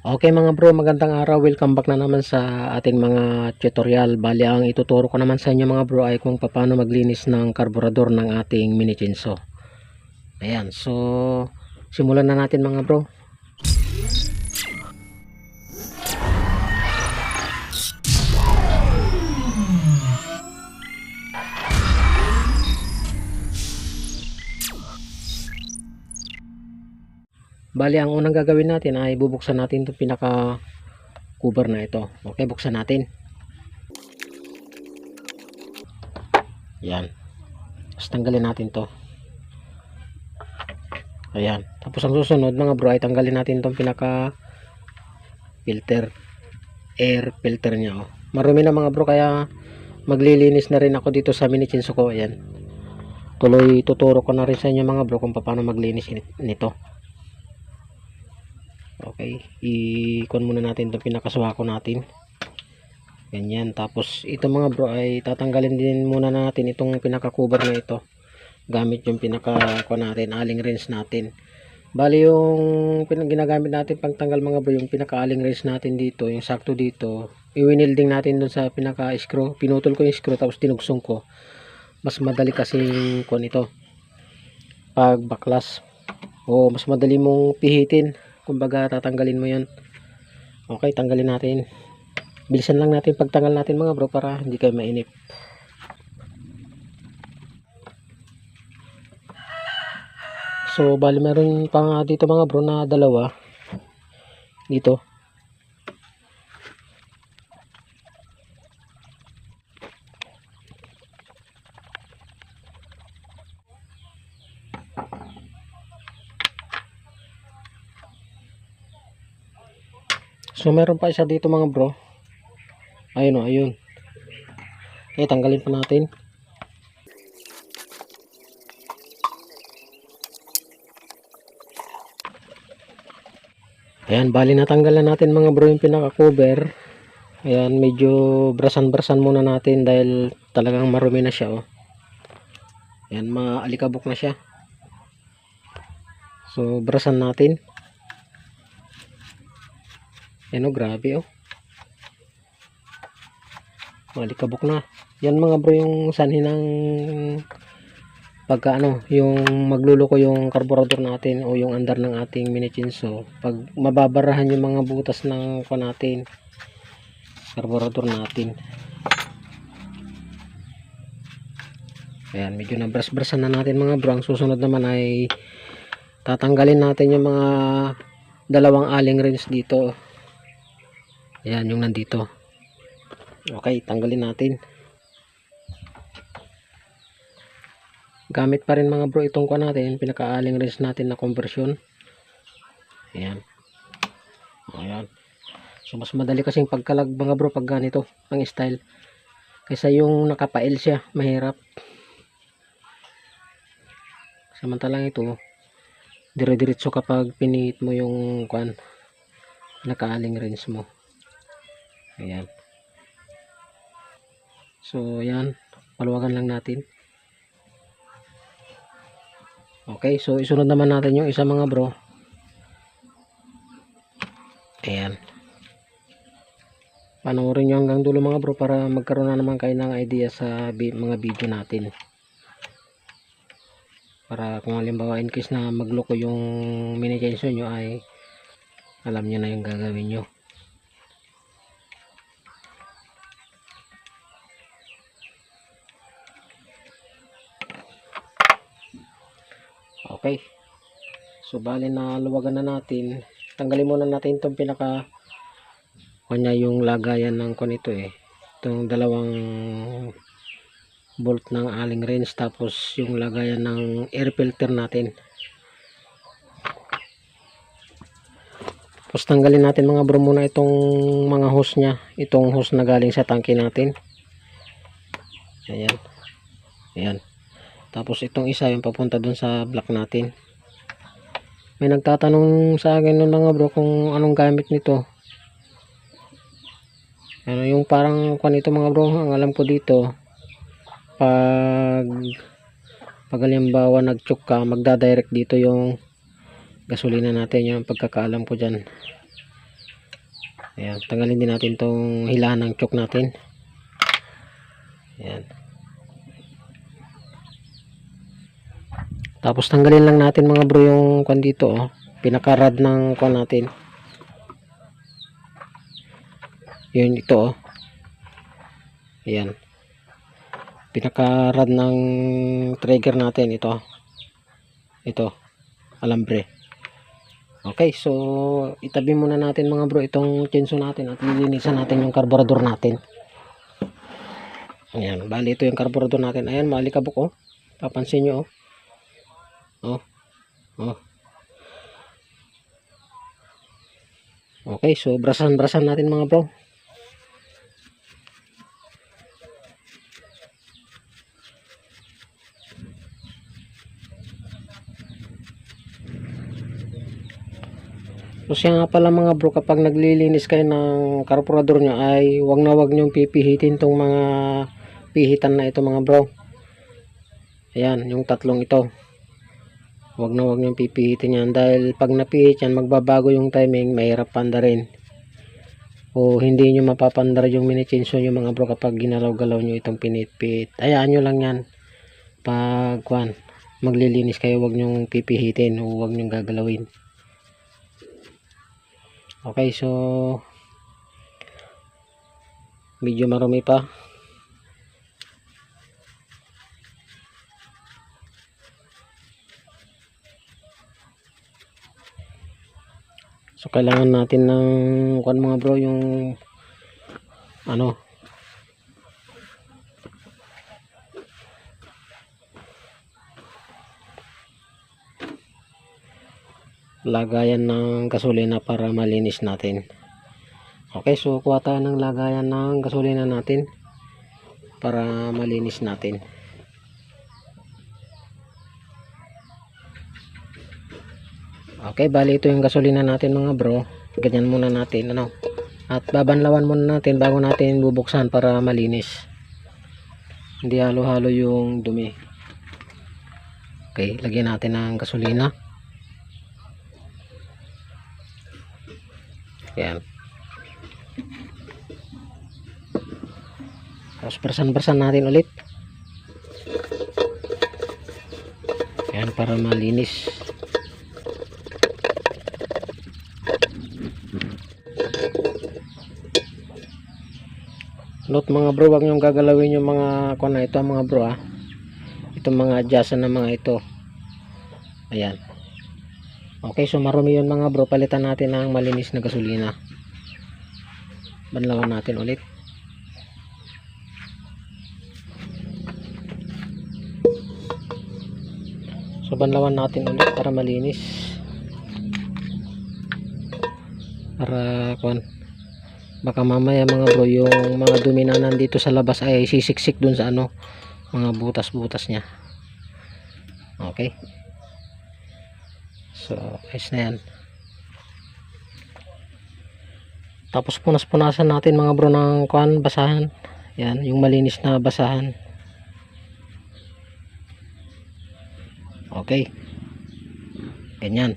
Okay mga bro, magandang araw. Welcome back na naman sa ating mga tutorial. Bali, ang ituturo ko naman sa inyo mga bro ay kung paano maglinis ng karburador ng ating mini Chinso. Ayan, so simulan na natin mga bro. Bali, ang unang gagawin natin ay bubuksan natin itong pinaka cover na ito. Okay, buksan natin. Ayan. Tapos tanggalin natin to. Ayan. Tapos ang susunod mga bro ay tanggalin natin itong pinaka filter, air filter niya. Marumi na mga bro, kaya maglilinis na rin ako dito sa mini Chinso ko. Ayan. Tuloy tuturo ko na rin sa inyo mga bro kung paano maglinis nito. Okay, i-con muna natin itong pinakaswako natin. Ganyan. Tapos ito mga bro ay tatanggalin din muna natin itong pinaka-cover na ito gamit yung pinaka-con natin, alling wrench natin. Bali yung ginagamit natin pagtanggal mga bro, yung pinaka-alling wrench natin dito, yung sakto dito, i-winilding natin dun sa pinaka-screw. Pinutol ko yung screw tapos tinugsong ko. Mas madali kasing con ito pag baklas, o mas madali mong pihitin. Kumbaga tatanggalin mo yan. Okay, tanggalin natin. Bilisan lang natin pagtanggal natin mga bro para hindi kayo mainip. So bali meron pa nga dito mga bro na dalawa dito. So meron pa isa dito mga bro. Ayun o, ayun. Okay, tanggalin pa natin. Ayan, bali natanggal na natin mga bro yung pinaka cover. Ayan, medyo brasan-brasan muna natin dahil talagang marumi na siya. Ayan, maalikabok na siya. So brasan natin. Ayan o, grabe maalikabok na. Yan mga bro yung sanhi ng pagka yung magluluko yung carburetor natin o yung andar ng ating mini Chinso. Pag mababarahan yung mga butas ng natin, carburetor natin. Ayan, medyo nabras-brasan na natin mga bro. Ang susunod naman ay tatanggalin natin yung mga dalawang alling wrench dito. Ayan, yung nandito. Okay, tanggalin natin. Gamit pa rin mga bro itong natin, pinaka-alling wrench natin na conversion. Ayan. Ayan. So mas madali kasing pagkalag mga bro pag ganito ang style. Kaysa yung nakapail siya, mahirap. Samantalang ito, dire-diretso kapag pinihit mo yung naka-alling wrench mo. Ayan. So ayan, paluwagan lang natin. Okay, so isunod naman natin yung isa mga bro. Ayan. Panoorin nyo hanggang dulo mga bro para magkaroon na naman kayo ng idea sa mga video natin. Para kung halimbawa in case na magloko yung mini Chinso nyo ay alam nyo na yung gagawin nyo. Okay, so bali na luwagan na natin. Tanggalin muna natin itong pinaka kanya yung lagayan ng ito itong dalawang bolt ng alling wrench, tapos yung lagayan ng air filter natin. Tapos tanggalin natin mga bro muna itong mga hose nya, itong hose na galing sa tangke natin. Ayan. Ayan. Tapos itong isa yung papunta dun sa block natin. May nagtatanong sa akin nun mga bro kung anong gamit nito. Ano yung parang ito mga bro, ang alam ko dito, pag halimbawa nag-choke ka, magdadirect dito yung gasolina natin, yung pagkakaalam ko dyan. Ayan, tanggalin din natin tong hilahan ng choke natin. Ayan. Tapos tanggalin lang natin mga bro yung kwan dito, oh. Pinaka-rod ng kwan natin. Yun ito, oh. Ayan. Pinaka-rod ng trigger natin ito. Ito, alambre. Okay, so itabi muna natin mga bro itong chinso natin at lilinisan natin yung carburetor natin. Ayan, bali ito yung carburetor natin. Ayan, maalikabok, oh. Papansin nyo, oh. Oh. Okay, so brasan natin mga bro. So siya nga pala mga bro, kapag naglilinis kayo ng carburetor nyo ay wag na wag nyong pipihitin tong mga pihitan na ito mga bro. Ayan, yung tatlong ito. Wag na wag nyong pipihitin yan dahil pag napihit yan magbabago yung timing, mahirap pandarin. O hindi nyo mapapandar yung minichinso nyo mga bro kapag ginalaw-galaw nyo itong pinipit. Ayaan nyo lang yan. Pag maglilinis kayo wag nyong pipihitin o wag nyong gagalawin. Okay, so medyo marumi pa. So kailangan natin ng mga bro yung lagayan ng gasolina para malinis natin. Okay, so kuha tayo ng lagayan ng gasolina natin para malinis natin. Okay, bali ito yung gasolina natin mga bro. Ganyan muna natin at babanlawan muna natin bago natin bubuksan para malinis, hindi halo-halo yung dumi. Okay, lagyan natin ng gasolina. Ayan. Tapos bersan natin ulit. Ayan, para malinis. Note mga bro, wag nyong gagalawin yung mga na ito mga bro, itong mga adjustan na mga ito. Ayan. Okay, so marumi yun mga bro, palitan natin ng malinis na gasolina. Banlawan natin ulit. So banlawan natin ulit para malinis, para baka mamaya mga bro yung mga dumi na nandito sa labas ay sisiksik dun sa mga butas-butas nya. Okay, so ayos na yan. Tapos punas-punasan natin mga bro ng basahan. Yan, yung malinis na basahan. Okay, ganyan.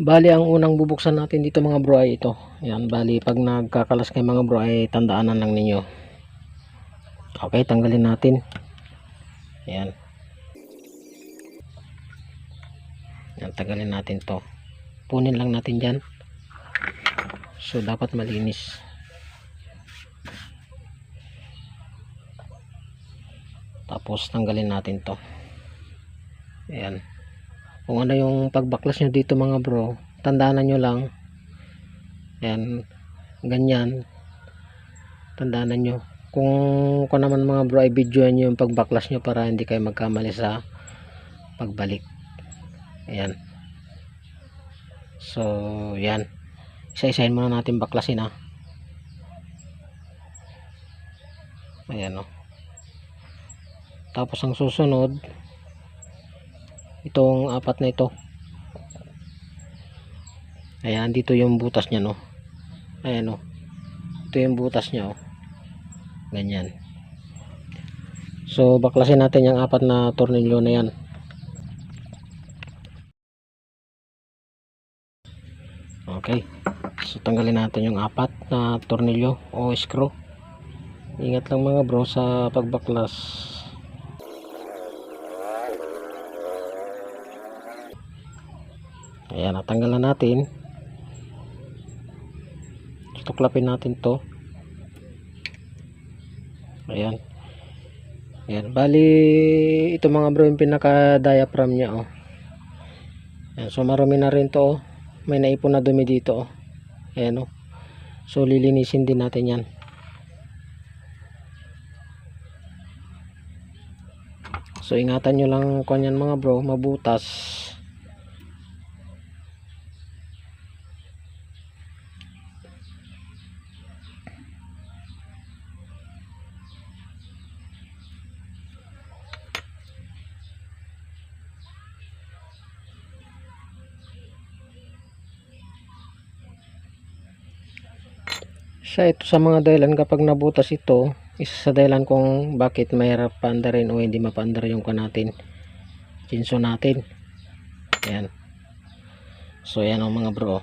Bali ang unang bubuksan natin dito mga bro ay ito. Yan, bali pag nagkakalas kayo mga bro ay tandaanan lang ninyo. Okay, tanggalin natin. Yan. Yan, tanggalin natin to. Punin lang natin dyan. So dapat malinis. Tapos tanggalin natin to. Ayan. Kung ano yung pagbaklas nyo dito mga bro, tandaan nyo lang. Ayan, ganyan. Tandaan nyo. Kung naman mga bro ay videoan nyo yung pagbaklas nyo para hindi kayo magkamali sa pagbalik. Ayan. So yan, isa-isahin muna natin baklasin ayan Tapos ang susunod, itong apat na ito. Ayan, dito yung butas nya ayan ito yung butas nya ganyan. So baklasin natin yung apat na tornilyo na yan. Okay. So tanggalin natin yung 4 na tornilyo o screw. Ingat lang mga bro sa pagbaklas. Ayan, natanggal na natin. Tuklapin natin to. Ayan. Ayan, bali ito mga bro yung pinaka diaphragm nya, oh. Ayan, so marami na rin to, oh. May naipon na dumi dito, oh. Ayan, oh. So lilinisin din natin yan. So ingatan nyo lang kung yan mga bro, mabutas. Ito sa mga dahilan kapag nabutas ito, isa sa dahilan kung bakit mahirap paandarin o hindi mapaandar yung natin, chinso natin. Ayan. So ayan o mga bro.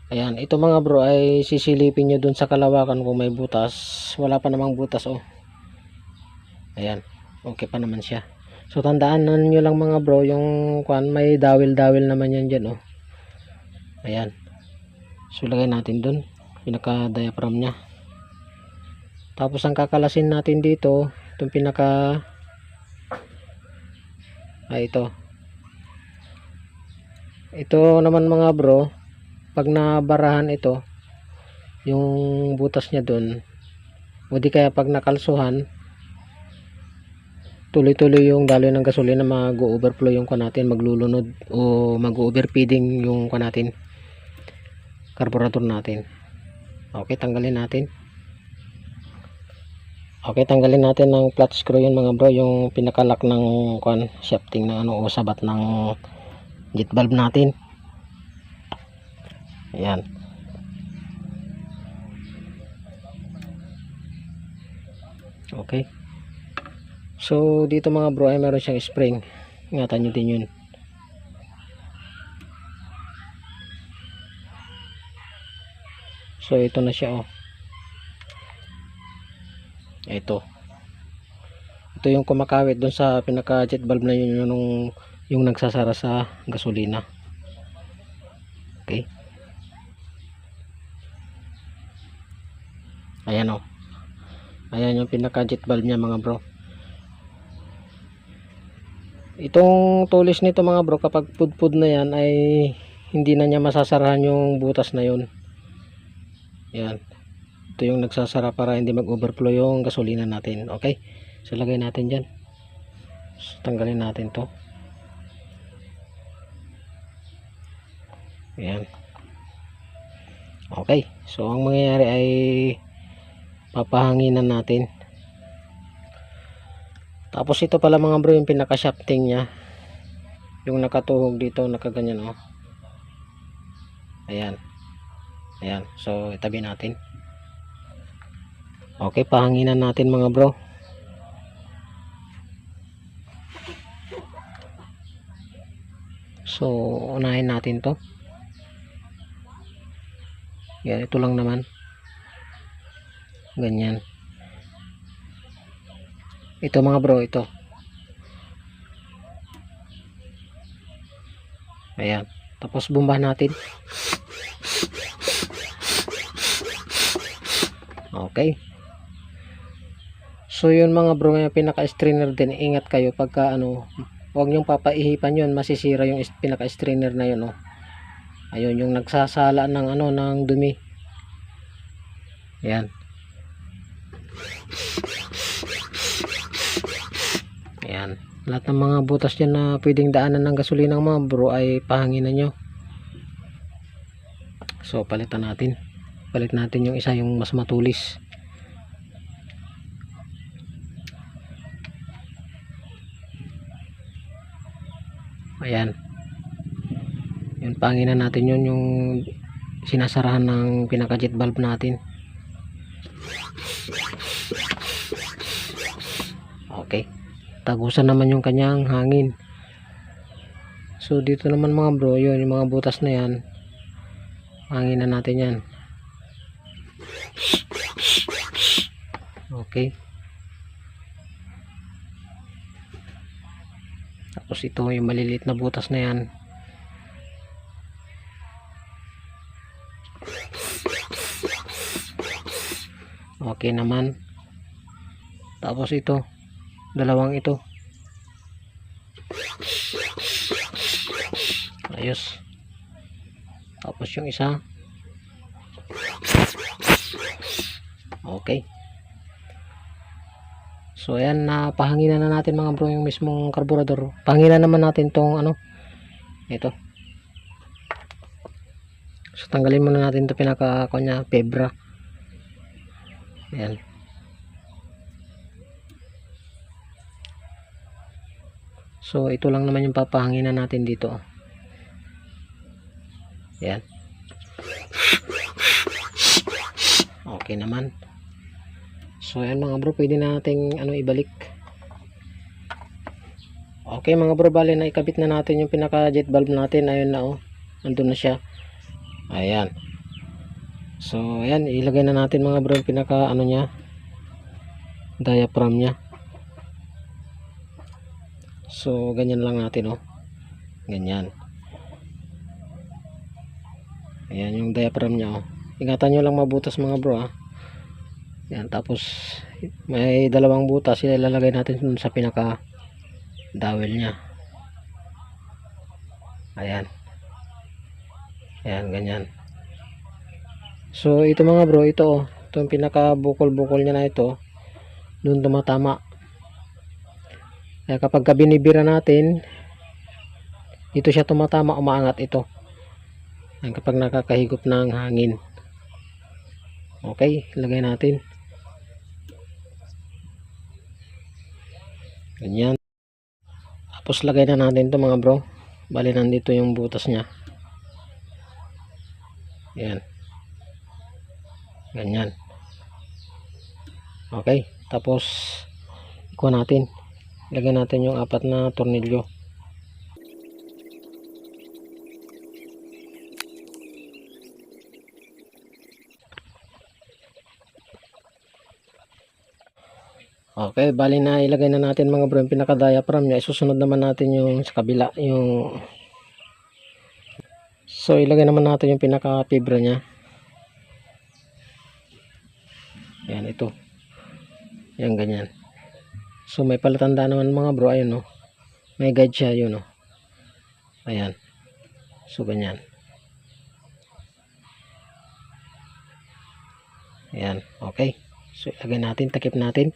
Ayan, ito mga bro ay sisilipin nyo dun sa kalawakan kung may butas. Wala pa namang butas, oh. Ayan, okay pa naman siya. So tandaan nyo lang mga bro, yung may dawil-dawil naman yan dyan, oh. Ayan. So lagay natin dun pinaka diaphragm nya. Tapos ang kakalasin natin dito, itong pinaka ito naman mga bro, pag nabarahan ito yung butas nya dun, o di kaya pag nakalsuhan, tuloy-tuloy yung daloy ng gasolina, mag-overflow yung natin, maglulunod o mag-overfeeding yung natin, carburetor natin. Okay, tanggalin natin. Okay, tanggalin natin ng flat screw yun mga bro, yung pinakalock ng shafting ng o sabat ng jet valve natin. Ayan. Okay. So dito mga bro ay meron siyang spring. Ingatan nyo din yun. So ito na siya, oh. Ito yung kumakawit doon sa pinaka jet valve na yun, yung nagsasara sa gasolina. Okay. Ayan, oh. Ayan yung pinaka jet valve nya mga bro. Itong tulis nito mga bro, kapag pudpud na yan ay hindi na niya masasarahan yung butas na yun. Ayan. Ito yung nagsasara para hindi mag-overflow yung gasolina natin. Okay. So lagay natin dyan. So, tanggalin natin to. Ayan. Okay. So ang mangyayari ay papahanginan natin. Tapos ito pala mga bro yung pinaka shafting nya, yung nakatuhog dito, nakaganyan, oh. Ayan. Ayan. So itabi natin. Okay, pahanginan natin mga bro. So unahin natin to. Yan, ito lang naman. Ganyan. Ito mga bro, ito. Ayan. Tapos bumba natin. Okay. So yun mga bro, yung pinaka-strainer din, ingat kayo pagka huwag nyong papaihipan yun, masisira yung pinaka-strainer na yun, oh. Ayun yung nagsasala ng ng dumi. Ayan. Ayan. Lahat ng mga butas dyan na pwedeng daanan ng gasolina mga bro ay pahanginan nyo. So palitan natin. Palit natin yung isa, yung mas matulis. Ayan. Yun, pahanginan natin yun, yung sinasarahan ng pinaka jet valve natin. Okay. Tagusan naman yung kanyang hangin. So dito naman mga bro, yun yung mga butas na yan, Hanginan natin yan. Okay. Tapos ito yung maliliit na butas na yan. Okay naman. Tapos ito, dalawang ito. Ayos. Tapos yung isa. Okay. So ayan, napahanginan na natin mga bro yung mismong karburador. Pahanginan naman natin tong ano, ito. So tanggalin muna natin ito pinaka kanya pebra. Ayan. So ito lang naman yung papahanginan natin dito. Ayan. Okay naman. So ayan mga bro, pwede nating ano ibalik. Okay mga bro, bali na ikabit na natin yung pinaka jet valve natin. Ayun na oh. Nandun na siya. Ayan. So ayan, ilagay na natin mga bro yung pinaka ano niya, diaphragm niya. So ganyan lang natin oh. Ganyan. Ayan yung diaphragm niya oh. Ingatan nyo lang mabutas mga bro ah. Yan, tapos may dalawang butas, sila ilalagay natin dun sa pinaka dowel nya. Ayan. Ayan, ganyan. So ito mga bro, ito oh, itong pinaka bukol-bukol nya na ito, dun tumatama. Kaya kapag binibira natin, dito siya tumatama, umaangat ito. Ayan, kapag nakakahigop ng hangin. Okay, lagay natin. Ganyan. Tapos lagay na natin to mga bro. Bali nandito yung butas nya. Yan. Ganyan. Okay. Tapos ikuha natin. Lagay natin yung 4 na tornilyo. Okay, bali na ilagay na natin mga bro yung pinaka diaphragm nya. Isusunod naman natin yung sa kabila, yung so ilagay naman natin yung pinaka fibra nya. Yan, ito. Yan, ganyan. So may palatanda naman mga bro, ayun no. May guide siya, yun no. Ayan. So ganyan. Ayan, okay. So ilagay natin, takip natin.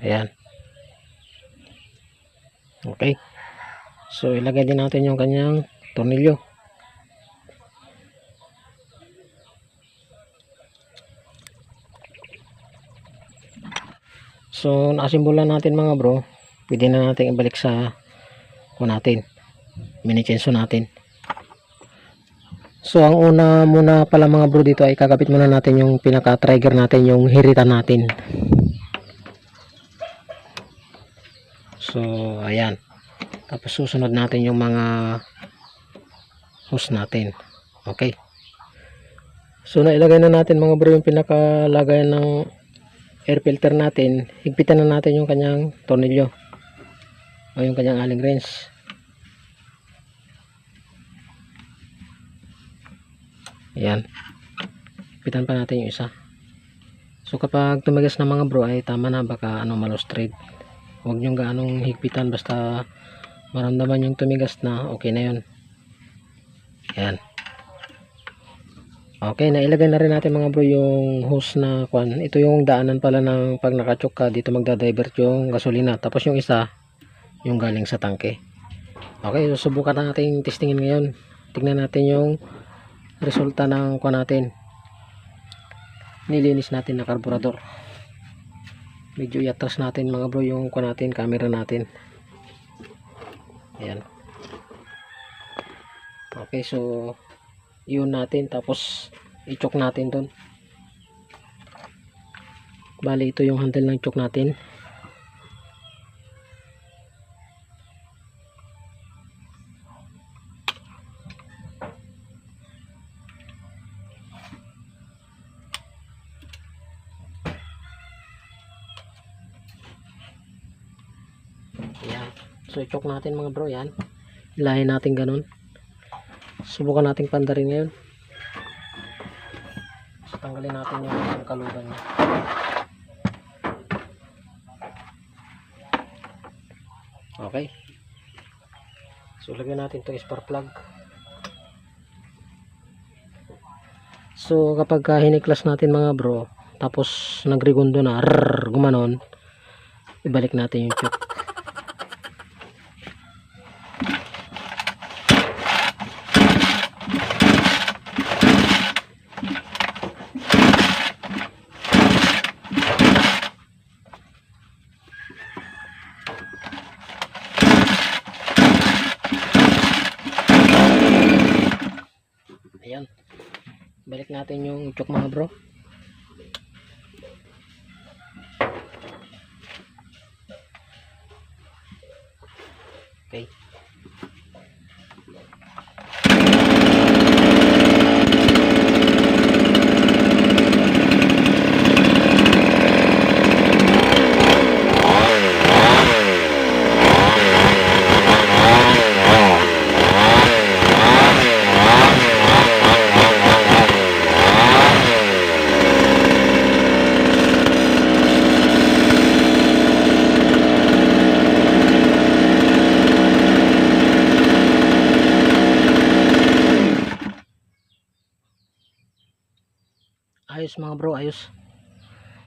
Ayan. Okay. So ilagay din natin yung kanyang tornilyo. So nakasimbolan natin mga bro. Pwede na natin ibalik sa natin. Minichenso natin. So ang una muna pala mga bro dito ay kakabit muna natin yung pinaka trigger natin, yung hiritan natin. So ayan. Tapos susunod natin yung mga hose natin. Okay. So nailagay na natin mga bro yung pinakalagayan ng air filter natin. Higpitan na natin yung kanyang tornilyo o yung kanyang allen wrench. Ayan. Higpitan pa natin yung isa. So kapag tumigas na mga bro ay tama na, baka malos thread. Huwag nyo gaanong higpitan, basta maramdaman yung tumigas na, okay na yun. Ayan. Okay, nailagay na rin natin mga bro yung hose na kwan. Ito yung daanan pala ng pag nakachok ka, dito magda-divert yung gasolina. Tapos yung isa, yung galing sa tangke. Okay, susubukan natin testingin ngayon. Tingnan natin yung resulta ng kwan natin. Nilinis natin na karburador. Medyo iatras natin mga bro yung kwan natin, camera natin. Ayan. Okay, so yun natin, tapos i-choke natin dun. Bali ito yung handle ng choke natin. So i-choke natin mga bro, yan. Hilahin natin ganun. Subukan nating pandarin ngayon. So tanggalin natin yung kalugan niya. Okay. So lagyan natin itong spark plug. So kapag hiniklas natin mga bro, tapos nagregundo na, gumanon, ibalik natin yung choke. Ayan. Balik natin yung choke mga bro. Okay. Ayos mga bro, ayos.